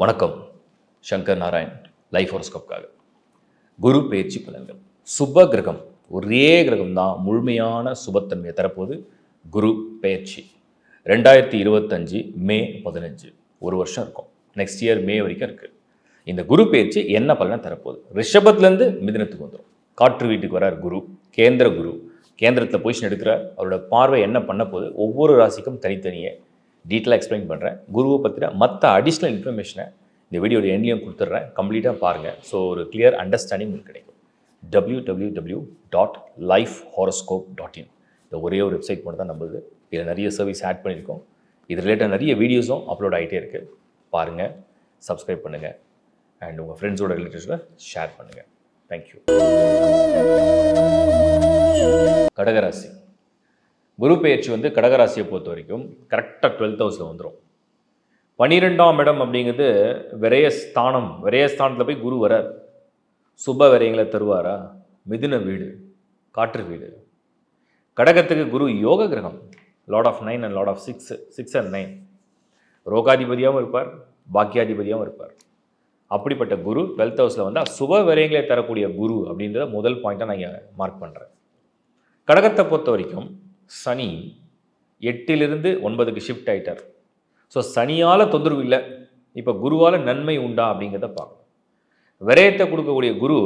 வணக்கம். சங்கர் நாராயண், லைஃப் ஹோரோஸ்கோப்காக. குரு பெயர்ச்சி பலன்கள். சுப கிரகம், ஒரே கிரகம் தான் முழுமையான சுபத்தன்மையை தரப்போது. குரு பெயர்ச்சி 2025 மே 15, ஒரு வருஷம் இருக்கும். நெக்ஸ்ட் இயர் மே வரைக்கும் இருக்குது. இந்த குரு பெயர்ச்சி என்ன பலனை தரப்போகுது? ரிஷபத்துலேருந்து மிதுனத்துக்கு வந்துடும். காற்று வீட்டுக்கு வரார் குரு, கேந்திர குரு. கேந்திரத்தில் பொசிஷன் எடுக்கிறார். அவரோட பார்வை என்ன பண்ண போகுது, ஒவ்வொரு ராசிக்கும் தனித்தனியே டீட்டெயிலாக எக்ஸ்பிளைன் பண்ணுறேன். குருவை பற்றின மற்ற அடிஷ்னல் இன்ஃபர்மேஷனை இந்த வீடியோட எண்ணிலையும் கொடுத்துட்றேன். கம்ப்ளீட்டாக பாருங்கள். ஸோ ஒரு கிளியர் அண்டர்ஸ்டாண்டிங் உங்களுக்கு கிடைக்கும். www.lifehoroscope.in இந்த ஒரே ஒரு வெப்சைட் மட்டும் தான் நம்புது. இதில் நிறைய சர்வீஸ் ஆட் பண்ணியிருக்கோம். இது ரிலேட்டட் நிறைய வீடியோஸும் அப்லோட் ஆகிட்டே இருக்குது. பாருங்கள், சப்ஸ்கிரைப் பண்ணுங்கள், அண்ட் உங்கள் ஃப்ரெண்ட்ஸோட ரிலேட்டிவ்ஸோட ஷேர் பண்ணுங்கள். தேங்க்யூ. கடகராசி. குரு பெயர்ச்சி கடகராசியை பொறுத்த வரைக்கும் கரெக்டாக 12th ஹவுஸில் வந்துடும். 12ஆம் இடம் அப்படிங்கிறது விரயஸ்தானம். விரயஸ்தானத்தில் போய் குரு வரார். சுப விரயங்களை தருவாரா? மிதுன வீடு, காற்று வீடு. கடகத்துக்கு குரு யோக கிரகம், lord of 9 and lord of 6 and 9. ரோகாதிபதியாகவும் இருப்பார், பாக்கியாதிபதியாகவும் இருப்பார். அப்படிப்பட்ட குரு 12th ஹவுஸில் வந்தால் சுப விரயங்களை தரக்கூடிய குரு அப்படின்றத முதல் பாயிண்ட்டாக நான் இங்கே மார்க் பண்ணுறேன். கடகத்தை பொறுத்த வரைக்கும் சனி 8லிருந்து 9க்கு ஷிஃப்ட் ஆகிட்டார். ஸோ சனியால் தொந்தரவு இல்லை. இப்போ குருவால் நன்மை உண்டா அப்படிங்கிறத பார்க்கணும். விரயத்தை கொடுக்கக்கூடிய குரு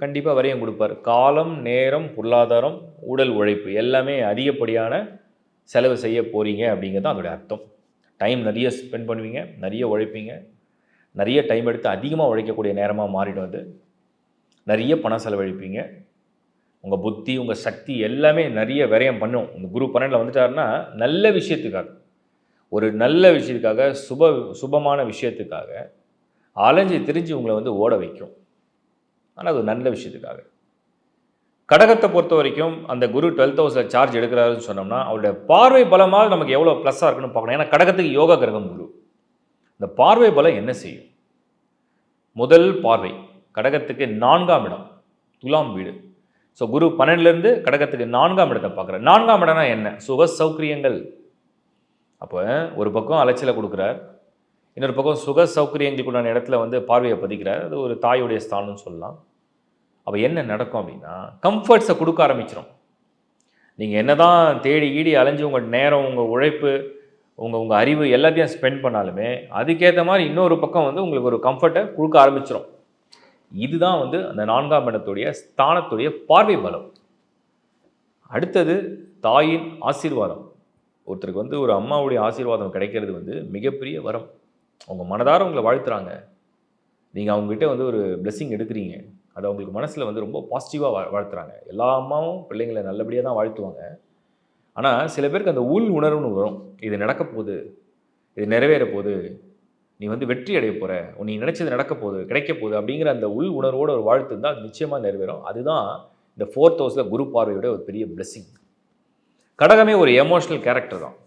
கண்டிப்பாக விரயம் கொடுப்பார். காலம், நேரம், பொருளாதாரம், உடல் உழைப்பு எல்லாமே அதிகப்படியான செலவு செய்ய போகிறீங்க அப்படிங்கிறது தான் அதோடைய அர்த்தம். டைம் நிறைய ஸ்பெண்ட் பண்ணுவீங்க, நிறைய உழைப்பீங்க. நிறைய டைம் எடுத்து அதிகமாக உழைக்கக்கூடிய நேரமாக மாறிடும். அது நிறைய பணம் செலவழிப்பீங்க. உங்கள் புத்தி, உங்கள் சக்தி எல்லாமே நிறைய விரயம் பண்ணும். இந்த குரு 12ல் வந்துட்டாருன்னா நல்ல விஷயத்துக்காக, ஒரு நல்ல விஷயத்துக்காக, சுபமான விஷயத்துக்காக அலைஞ்சு திரிஞ்சு உங்களை ஓட வைக்கும். ஆனால் அது நல்ல விஷயத்துக்காக. கடகத்தை பொறுத்த வரைக்கும் அந்த குரு 12th ஹவுஸில் சார்ஜ் எடுக்கிறாருன்னு சொன்னோம்னா அவருடைய பார்வை பலமாக நமக்கு எவ்வளோ ப்ளஸ்ஸாக இருக்குன்னு பார்க்கணும். ஏன்னா கடகத்துக்கு யோகா கிரகம் குரு. இந்த பார்வை பலம் என்ன செய்யும்? முதல் பார்வை கடகத்துக்கு 4ஆம் இடம், துலாம் வீடு. ஸோ குரு 12லேருந்து கடகத்துக்கு 4ஆம் இடத்தை பார்க்குறார். 4ஆம் இடம்னா என்ன? சுக சௌகரியங்கள். அப்போ ஒரு பக்கம் அலைச்சலை கொடுக்குறார், இன்னொரு பக்கம் சுக சௌகரியங்களுக்குண்டான இடத்துல பார்வையை பதிக்கிறார். அது ஒரு தாயுடைய ஸ்தானம்னு சொல்லலாம். அப்போ என்ன நடக்கும் அப்படின்னா கம்ஃபர்ட்ஸை கொடுக்க ஆரம்பிச்சிடும். நீங்கள் என்ன தான் தேடி கீடி அலைஞ்சு உங்கள் நேரம், உங்கள் உழைப்பு, உங்கள் அறிவு எல்லாத்தையும் ஸ்பெண்ட் பண்ணாலுமே அதுக்கேற்ற மாதிரி இன்னொரு பக்கம் உங்களுக்கு ஒரு கம்ஃபர்ட்டை கொடுக்க ஆரம்பிச்சிடும். இதுதான் அந்த 4ஆம் இடத்துடைய ஸ்தானத்துடைய பார்வை பலம். அடுத்தது தாயின் ஆசீர்வாதம். ஒருத்தருக்கு ஒரு அம்மாவுடைய ஆசீர்வாதம் கிடைக்கிறது மிகப்பெரிய வரம். அவங்க மனதார உங்களை வாழ்த்துறாங்க. நீங்கள் அவங்ககிட்ட ஒரு பிளெஸிங் எடுக்கிறீங்க. அது அவங்களுக்கு மனசில் ரொம்ப பாசிட்டிவாக வாழ்த்துறாங்க. எல்லா அம்மாவும் பிள்ளைங்களை நல்லபடியாக தான் வாழ்த்துவாங்க. ஆனால் சில பேருக்கு அந்த உள் உணர்வுன்னு வரும். இது நடக்க போகுது, இது நிறைவேற போகுது, நீ வெற்றி அடைய போகிற, நீ நினச்சது நடக்க போகுது, கிடைக்க போகுது அப்படிங்கிற அந்த உள் உணர்வோட ஒரு வாழ்த்து இருந்தால் அது நிச்சயமாக நிறைவேறும். அதுதான் இந்த 4th ஹவுஸில் குரு பார்வையோட ஒரு பெரிய பிளெஸிங். கடகமே ஒரு எமோஷ்னல் கேரக்டர் தான்.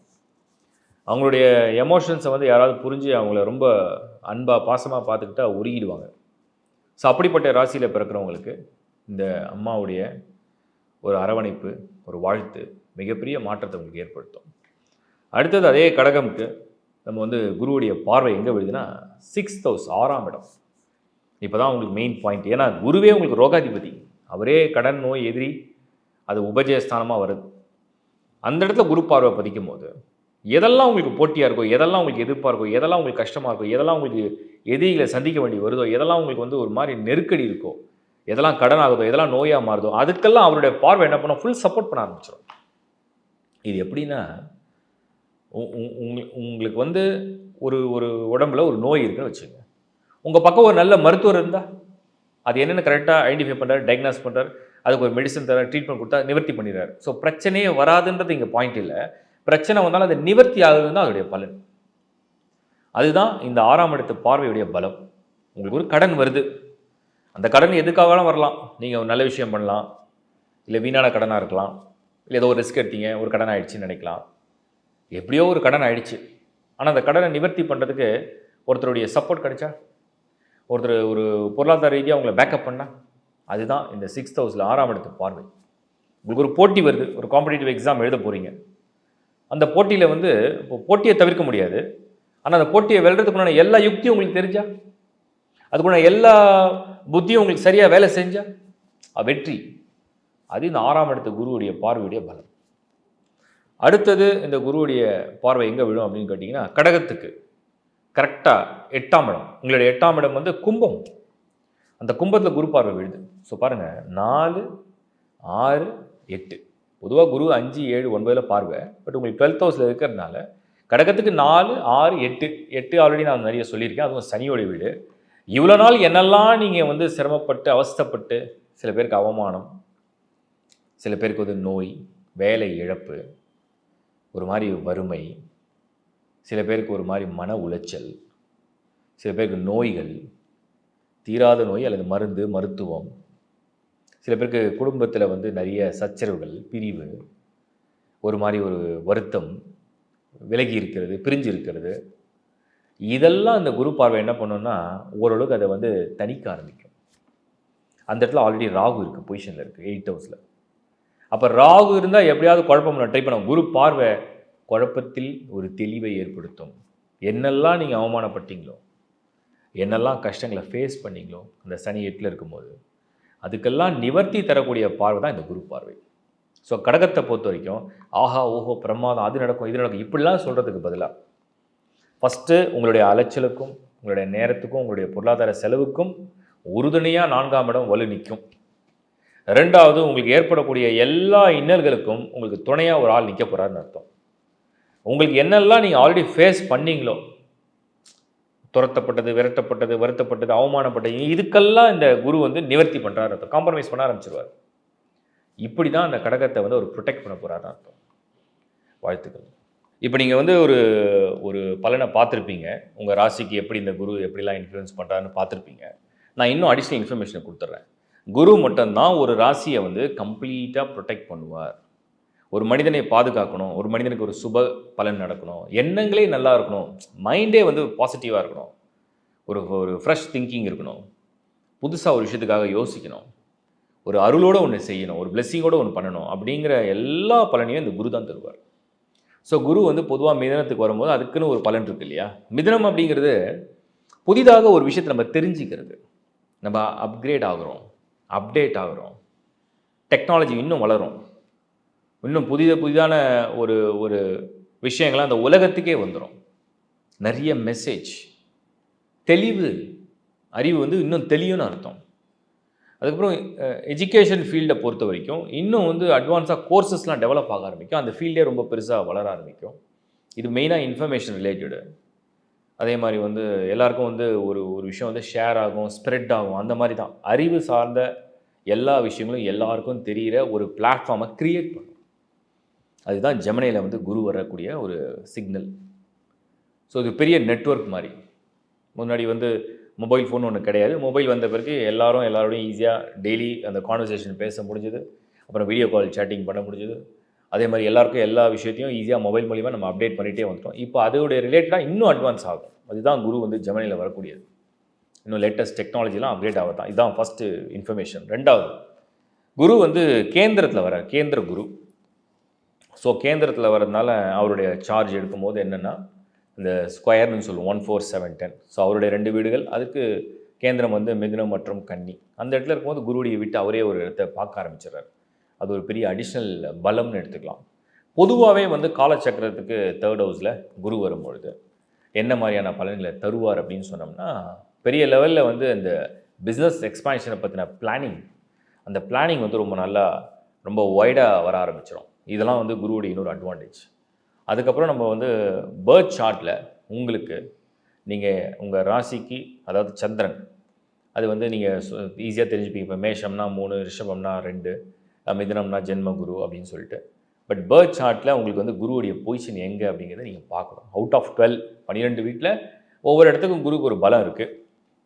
அவங்களுடைய எமோஷன்ஸை யாராவது புரிஞ்சு அவங்கள ரொம்ப அன்பாக பாசமாக பார்த்துக்கிட்டா உருகிடுவாங்க. ஸோ அப்படிப்பட்ட ராசியில் பிறக்கிறவங்களுக்கு இந்த அம்மாவுடைய ஒரு அரவணைப்பு, ஒரு வாழ்த்து மிகப்பெரிய மாற்றத்தை உங்களுக்கு ஏற்படுத்தும். அடுத்தது அதே கடகமுக்கு நம்ம குருவுடைய பார்வை எங்கே விழுதுன்னா 6th ஹவுஸ், 6ஆம் இடம். இப்போ தான் உங்களுக்கு மெயின் பாயிண்ட். ஏன்னா குருவே உங்களுக்கு ரோகாதிபதி. அவரே கடன், நோய், எதிரி, அது உபஜயஸ்தானமாக வருது. அந்த இடத்துல குரு பார்வை பதிக்கும் போது எதெல்லாம் உங்களுக்கு போட்டியாக இருக்கோ, எதெல்லாம் உங்களுக்கு எதிர்ப்பாக இருக்கோ, எதெல்லாம் உங்களுக்கு கஷ்டமாக இருக்கோ, எதெல்லாம் உங்களுக்கு எதிரிகளை சந்திக்க வேண்டி வருதோ, எதெல்லாம் உங்களுக்கு ஒரு மாதிரி நெருக்கடி இருக்கோ, எதெல்லாம் கடன் ஆகுதோ, எதெல்லாம் நோயாக மாறுதோ, அதுக்கெல்லாம் அவருடைய பார்வை என்ன பண்ண ஃபுல் சப்போர்ட் பண்ண ஆரம்பிச்சிடும். இது எப்படின்னா உங்களுக்கு ஒரு ஒரு உடம்புல ஒரு நோய் இருக்குன்னு வச்சுங்க. உங்கள் பக்கம் ஒரு நல்ல மருத்துவர் இருந்தால் அது என்னென்னு கரெக்டாக ஐடென்டிஃபை பண்ணுறாரு, டயக்னாஸ் பண்ணுறாரு, அதுக்கு ஒரு மெடிசன் தர, ட்ரீட்மெண்ட் கொடுத்தா நிவர்த்தி பண்ணிடுறாரு. ஸோ பிரச்சனையே வராதுன்றது இங்கே பாயிண்ட் இல்லை. பிரச்சனை வந்தாலும் அது நிவர்த்தி ஆகுதுன்னு தான் அதோடைய பலன். அதுதான் இந்த 6ஆம் இடத்து பார்வையுடைய பலம். உங்களுக்கு ஒரு கடன் வருது, அந்த கடன் எதுக்காகலாம் வரலாம். நீங்கள் ஒரு நல்ல விஷயம் பண்ணலாம், இல்லை வீணான கடனாக இருக்கலாம், இல்லை ஏதோ ஒரு ரிஸ்க் எடுத்தீங்க, ஒரு கடன் ஆகிடுச்சின்னு நினைக்கலாம். எப்படியோ ஒரு கடன் ஆகிடுச்சு. ஆனால் அந்த கடனை நிவர்த்தி பண்ணுறதுக்கு ஒருத்தருடைய சப்போர்ட் கிடைச்சா, ஒருத்தர் ஒரு பொருளாதார ரீதியாக அவங்கள பேக்கப் பண்ணால், அதுதான் இந்த 6th ஹவுஸில் 6ஆம் இடத்து பார்வை. உங்களுக்கு ஒரு போட்டி வருது, ஒரு காம்படிட்டிவ் எக்ஸாம் எழுத போகிறீங்க. அந்த போட்டியில் இப்போ போட்டியை தவிர்க்க முடியாது. ஆனால் அந்த போட்டியை வெல்றதுக்குண்டான எல்லா யுக்தியும் உங்களுக்கு தெரிஞ்சா, அதுக்குள்ள எல்லா புத்தியும் உங்களுக்கு சரியாக வேலை செஞ்சா வெற்றி. அது இந்த 6ஆம் இடத்து குருவுடைய பார்வையுடைய பலம். அடுத்தது இந்த குருவுடைய பார்வை எங்கே விழும் அப்படின்னு கேட்டிங்கன்னா, கடகத்துக்கு கரெக்டாக 8ஆம் இடம். உங்களுடைய 8ஆம் இடம் வந்து கும்பம். அந்த கும்பத்தில் குரு பார்வை விழுது. ஸோ பாருங்கள், 4, 6, 8. பொதுவாக குரு 5, 7, 9 பார்வை. பட் உங்களுக்கு 12th ஹவுஸில் இருக்கிறதுனால கடகத்துக்கு 4, 6, 8. 8 ஆல்ரெடி நான் நிறைய சொல்லியிருக்கேன். அதுவும் சனியோடைய வீடு. இவ்வளோ நாள் என்னெல்லாம் நீங்கள் வந்து சிரமப்பட்டு அவஸ்தைப்பட்டு, சில பேருக்கு அவமானம், சில பேருக்கு வந்து நோய், வேலை இழப்பு, ஒரு மாதிரி வறுமை, சில பேருக்கு ஒரு மாதிரி மன உளைச்சல், சில பேருக்கு நோய்கள், தீராத நோய் அல்லது மருத்துவம், சில பேருக்கு குடும்பத்தில் வந்து நிறைய சச்சரவுகள், பிரிவு, ஒரு மாதிரி ஒரு வருத்தம், விலகி இருக்கிறது, பிரிஞ்சு இருக்கிறது, இதெல்லாம் இந்த குரு பார்வை என்ன பண்ணுன்னா ஓரளவுக்கு அதை வந்து தணிக்க ஆரம்பிக்கும். அந்த இடத்துல ஆல்ரெடி ராகு இருக்குது, பொசிஷனில் இருக்குது 8th ஹவுஸில். அப்போ ராகு இருந்தால் எப்படியாவது குழப்பம் ட்ரை பண்ணுவோம். குரு பார்வை குழப்பத்தில் ஒரு தெளிவை ஏற்படுத்தும். என்னெல்லாம் நீங்கள் அவமானப்பட்டீங்களோ, என்னெல்லாம் கஷ்டங்களை ஃபேஸ் பண்ணீங்களோ அந்த சனி 8ல் இருக்கும்போது, அதுக்கெல்லாம் நிவர்த்தி தரக்கூடிய பார்வை தான் இந்த குரு பார்வை. ஸோ கடகத்தை பொறுத்த வரைக்கும் ஆஹா ஓஹோ பிரமாதம், அது நடக்கும் இது நடக்கும் இப்படிலாம் சொல்கிறதுக்கு பதிலாக ஃபஸ்ட்டு உங்களுடைய அலைச்சலுக்கும் உங்களுடைய நேரத்துக்கும் உங்களுடைய பொருளாதார செலவுக்கும் உறுதுணையாக 4ஆம் இடம் வலு நிற்கும். 2வது, உங்களுக்கு ஏற்படக்கூடிய எல்லா இன்னல்களுக்கும் உங்களுக்கு துணையாக ஒரு ஆள் நிற்க போகிறாருன்னு அர்த்தம். உங்களுக்கு என்னெல்லாம் நீங்கள் ஆல்ரெடி ஃபேஸ் பண்ணீங்களோ, துரத்தப்பட்டது, விரட்டப்பட்டது, வருத்தப்பட்டது, அவமானப்பட்டது, இதுக்கெல்லாம் இந்த குரு வந்து நிவர்த்தி பண்ணுறாரு அர்த்தம். காம்ப்ரமைஸ் பண்ண ஆரம்பிச்சிருவார். இப்படி தான் அந்த கடகத்தை வந்து ஒரு ப்ரொடெக்ட் பண்ண போகிறாருன்னு அர்த்தம். வாழ்த்துக்கள். இப்போ நீங்கள் வந்து ஒரு பலனை பார்த்துருப்பீங்க. உங்கள் ராசிக்கு எப்படி இந்த குரு எப்படிலாம் இன்ஃப்ளூயன்ஸ் பண்ணுறாருன்னு பார்த்துருப்பீங்க. நான் இன்னும் அடிஷ்னல் இன்ஃபர்மேஷனை கொடுத்துட்றேன். குரு மட்டும்தான் ஒரு ராசியை வந்து கம்ப்ளீட்டாக ப்ரொடெக்ட் பண்ணுவார். ஒரு மனிதனை பாதுகாக்கணும், ஒரு மனிதனுக்கு ஒரு சுப பலன் நடக்கணும், எண்ணங்களே நல்லா இருக்கணும், மைண்டே வந்து பாசிட்டிவாக இருக்கணும், ஒரு ஃப்ரெஷ் திங்கிங் இருக்கணும், புதுசாக ஒரு விஷயத்துக்காக யோசிக்கணும், ஒரு அருளோடு ஒன்று செய்யணும், ஒரு பிளெஸ்ஸிங்கோடு ஒன்று பண்ணணும், அப்படிங்கிற எல்லா பலனையும் இந்த குரு தான் தருவார். ஸோ குரு வந்து பொதுவாக மிதனத்துக்கு வரும்போது அதுக்குன்னு ஒரு பலன் இருக்குது இல்லையா? மிதனம் அப்படிங்கிறது புதிதாக ஒரு விஷயத்தை நம்ம தெரிஞ்சுக்கிறது, நம்ம அப்கிரேட் ஆகிறோம், அப்டேட் ஆகிறோம், டெக்னாலஜி இன்னும் வளரும், இன்னும் புதிதான ஒரு விஷயங்கள்லாம் அந்த உலகத்துக்கே வந்துடும். நிறைய மெசேஜ், தெளிவு, அறிவு வந்து இன்னும் தெளிவுன்னு அர்த்தம். அதுக்கப்புறம் எஜுகேஷன் ஃபீல்டை பொறுத்த வரைக்கும் இன்னும் வந்து அட்வான்ஸாக கோர்சஸ்லாம் டெவலப் ஆக ஆரம்பிக்கும். அந்த ஃபீல்டே ரொம்ப பெருசாக வளர ஆரம்பிக்கும். இது மெயினாக இன்ஃபர்மேஷன் ரிலேட்டடு. அதே மாதிரி வந்து எல்லாருக்கும் வந்து ஒரு விஷயம் வந்து ஷேர் ஆகும், ஸ்ப்ரெட் ஆகும். அந்த மாதிரி தான் அறிவு சார்ந்த எல்லா விஷயங்களும் எல்லாருக்கும் தெரிகிற ஒரு பிளாட்ஃபார்மை க்ரியேட் பண்ணும். அதுதான் ஜெமினியில் வந்து குரு வரக்கூடிய ஒரு சிக்னல். ஸோ இது பெரிய நெட்வொர்க் மாதிரி. முன்னாடி வந்து மொபைல் ஃபோன் ஒன்று கிடையாது. மொபைல் வந்த பிறகு எல்லாரோடையும் ஈஸியாக டெய்லி அந்த கான்வர்சேஷன் பேச முடிஞ்சுது. அப்புறம் வீடியோ கால் சேட்டிங் பண்ண முடிஞ்சுது. அதே மாதிரி எல்லாருக்கும் எல்லா விஷயத்தையும் ஈஸியாக மொபைல் மூலிமா நம்ம அப்டேட் பண்ணிகிட்டே வந்துட்டோம். இப்போ அதோடைய ரிலேட்டடாக இன்னும் அட்வான்ஸ் ஆகும். அதுதான் குரு வந்து ஜெமினியில் வரக்கூடியது. இன்னும் லேட்டஸ்ட் டெக்னாலஜிலாம் அப்டேட் ஆகத்தான். இதுதான் ஃபஸ்ட்டு இன்ஃபர்மேஷன். 2வது, குரு வந்து கேந்திரத்தில் வர கேந்திர குரு. ஸோ கேந்திரத்தில் வரதுனால அவருடைய சார்ஜ் எடுக்கும்போது என்னென்னா இந்த ஸ்கொயர்னு சொல்லுவோம் 1, 4, 7, 10. ஸோ அவருடைய 2 வீடுகள், அதுக்கு கேந்திரம் வந்து மிதுனம் மற்றும் கன்னி. அந்த இடத்துல இருக்கும்போது குருவுடைய விட்டு அவரே ஒரு இடத்தை பார்க்க ஆரம்பிச்சிடறாரு. அது ஒரு பெரிய அடிஷ்னல் பலம்னு எடுத்துக்கலாம். பொதுவாகவே வந்து காலச்சக்கரத்துக்கு 3rd ஹவுஸில் குரு வரும்பொழுது என்ன மாதிரியான பலன்களை தருவார் அப்படின்னு சொன்னோம்னா, பெரிய லெவலில் வந்து இந்த பிஸ்னஸ் எக்ஸ்பான்ஷனை பற்றின பிளானிங், அந்த பிளானிங் வந்து ரொம்ப வைடாக வர ஆரம்பிச்சிடும். இதெல்லாம் வந்து குருவுடைய இன்னொரு அட்வான்டேஜ். அதுக்கப்புறம் நம்ம வந்து பேர்த் சார்ட்டில் உங்களுக்கு நீங்கள் உங்கள் ராசிக்கு, அதாவது சந்திரன், அது வந்து நீங்கள் ஈஸியாக தெரிஞ்சுப்பீங்க. இப்போ மேஷம்னா 3, ரிஷபம்னா 2, மிதுனம்னா ஜென்மகுரு அப்படின்னு சொல்லிட்டு. பட் பேர்த் சார்ட்டில் உங்களுக்கு வந்து குருவுடைய பொசிஷன் எங்கே அப்படிங்கிறத நீங்கள் பார்க்கணும். அவுட் ஆஃப் 12 வீட்டில் ஒவ்வொரு இடத்துக்கும் குருக்கு ஒரு பலம் இருக்குது.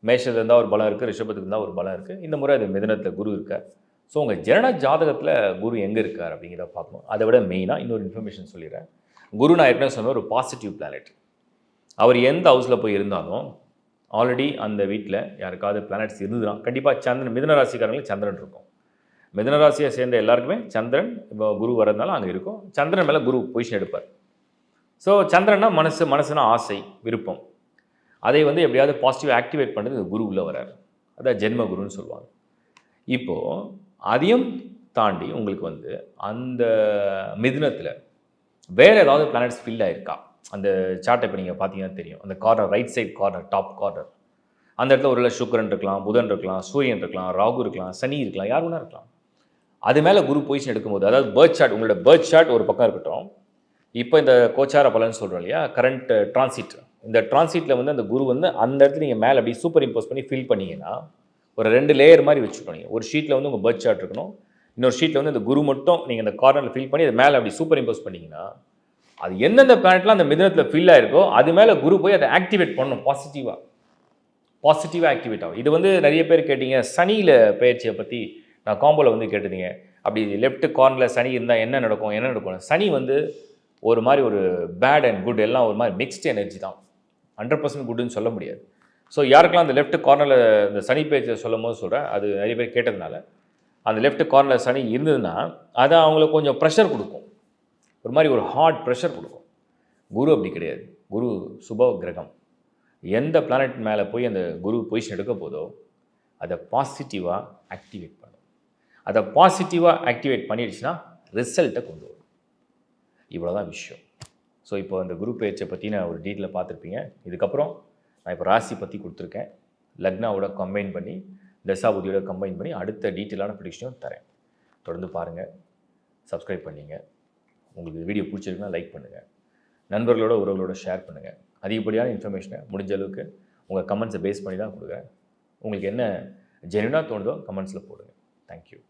மேஷத்தில் இருந்தால் ஒரு பலம் இருக்குது, ரிஷபத்துக்கு இருந்தால் ஒரு பலம் இருக்குது. இந்த முறை அது மிதுனத்தில் குரு இருக்கார். ஸோ உங்கள் ஜனன ஜாதகத்தில் குரு எங்கே இருக்கார் அப்படிங்கிறத பார்க்கணும். அதை விட மெயினாக இன்னொரு இன்ஃபர்மேஷன் சொல்லிடுறேன். குரு நான் ஏற்கனவே சொன்ன ஒரு பாசிட்டிவ் பிளானட். அவர் எந்த ஹவுஸில் போய் இருந்தாலும் ஆல்ரெடி அந்த வீட்டில் யாருக்காவது பிளானட்ஸ் இருந்துதான் கண்டிப்பாக சந்திரன், மிதுன ராசிக்காரங்களுக்கு சந்திரன் இருக்கும். மிதுன ராசியை சேர்ந்த எல்லாருக்குமே சந்திரன் இப்போ குரு வரதுனால அங்கே இருக்கும். சந்திரன் மேலே குரு பொசிஷன் எடுப்பார். ஸோ சந்திரன்னா மனசுனா ஆசை, விருப்பம். அதை வந்து எப்படியாவது பாசிட்டிவ் ஆக்டிவேட் பண்ணுறது குரு உள்ள வராரு. அதான் ஜென்ம குருன்னு சொல்லுவாங்க. இப்போது அதையும் தாண்டி உங்களுக்கு வந்து அந்த மிதுனத்தில் வேறு ஏதாவது பிளானட்ஸ் ஃபில் ஆயிருக்கா? அந்த சார்ட்டை இப்போ நீங்கள் பார்த்தீங்கன்னா தெரியும். அந்த corner, right side corner, top corner. அந்த இடத்துல ஒரு சுக்கிரன் இருக்கலாம், புதன் இருக்கலாம், சூரியன் இருக்கலாம், ராகு இருக்கலாம், சனி இருக்கலாம், யார் வேணா இருக்கலாம். அது மேலே குரு பொசிஷன் எடுக்கும்போது, அதாவது பர்த் சார்ட், உங்களோட பர்த் சார்ட் ஒரு பக்கம் இருக்கட்டும். இப்போ இந்த கோச்சார பலன் சொல்கிறோம் இல்லையா, கரண்ட் டிரான்சிட். இந்த டிரான்சிட்டில் வந்து அந்த குரு வந்து அந்த இடத்துல நீங்கள் மேலே அப்படி சூப்பர் இம்போஸ் பண்ணி ஃபில் பண்ணிங்கன்னா, ஒரு 2 லேயர் மாதிரி வச்சுக்கணும். ஒரு ஷீட்டில் வந்து உங்கள் பர்த் சார்ட் இருக்கணும். இன்னொரு ஷீட்டில் வந்து இந்த குரு மட்டும் நீங்கள் இந்த கார்னரில் ஃபில் பண்ணி அது மேலே அப்படி சூப்பர் இம்போஸ் பண்ணிங்கன்னா, அது எந்தெந்த பிளானட்லாம் அந்த மிதுனத்தில் ஃபில் ஆயிருக்கோ அது மேலே குரு போய் அதை ஆக்டிவேட் பண்ணணும் பாசிட்டிவாக ஆக்டிவேட் ஆகும். இது வந்து நிறைய பேர் கேட்டீங்க, சனியில் பயிற்சியை பற்றி நான் காம்போவில் வந்து கேட்டிருந்தீங்க. அப்படி லெஃப்ட் கார்னரில் சனி இருந்தால் என்ன நடக்கும்? சனி வந்து ஒரு மாதிரி ஒரு பேட் அண்ட் குட் எல்லாம் ஒரு மாதிரி மிக்ஸ்டு எனர்ஜி தான். 100% குட்னு சொல்ல முடியாது. ஸோ யாருக்கெல்லாம் அந்த லெஃப்ட் கார்னரில் இந்த சனி பயிற்சியை சொல்லும் போது சொல்கிறேன், அது நிறைய பேர் கேட்டதுனால, அந்த லெஃப்ட் கார்னரில் சனி இருந்ததுன்னா அது அவங்களுக்கு கொஞ்சம் ப்ரெஷர் கொடுக்கும். ஒரு மாதிரி ஒரு ஹார்ட் ப்ரெஷர் கொடுக்கும். குரு அப்படி கிடையாது. குரு சுப கிரகம். எந்த பிளானட் மேலே போய் அந்த குரு பொசிஷன் எடுக்க போதோ அதை பாசிட்டிவாக ஆக்டிவேட் பண்ணும். அதை பாசிட்டிவாக ஆக்டிவேட் பண்ணிடுச்சுன்னா ரிசல்ட்டை கொண்டு வரும். இவ்வளோதான் விஷயம். ஸோ இப்போ அந்த குரு பயிற்சியை பற்றி நான் ஒரு டீட்டெயிலில் பார்த்துருப்பீங்க. இதுக்கப்புறம் நான் இப்போ ராசி பற்றி கொடுத்துருக்கேன். லக்னாவோட கம்பைன் பண்ணி, தசாபுதியோட கம்பைன் பண்ணி அடுத்த டீட்டெயிலான ப்ரிடிக்ஷனும் தரேன். தொடர்ந்து பாருங்கள், சப்ஸ்கிரைப் பண்ணிங்க. உங்களுக்கு வீடியோ பிடிச்சிருக்குன்னா லைக் பண்ணுங்கள், நண்பர்களோட உறவுகளோட ஷேர் பண்ணுங்கள். அதிகப்படியான இன்ஃபர்மேஷனை முடிஞ்ச அளவுக்கு உங்கள் கமெண்ட்ஸை பேஸ் பண்ணி தான் கொடுக்குறேன். உங்களுக்கு என்ன ஜென்யூனாக தோணுதோ கமெண்ட்ஸில் போடுங்க. தேங்க்யூ.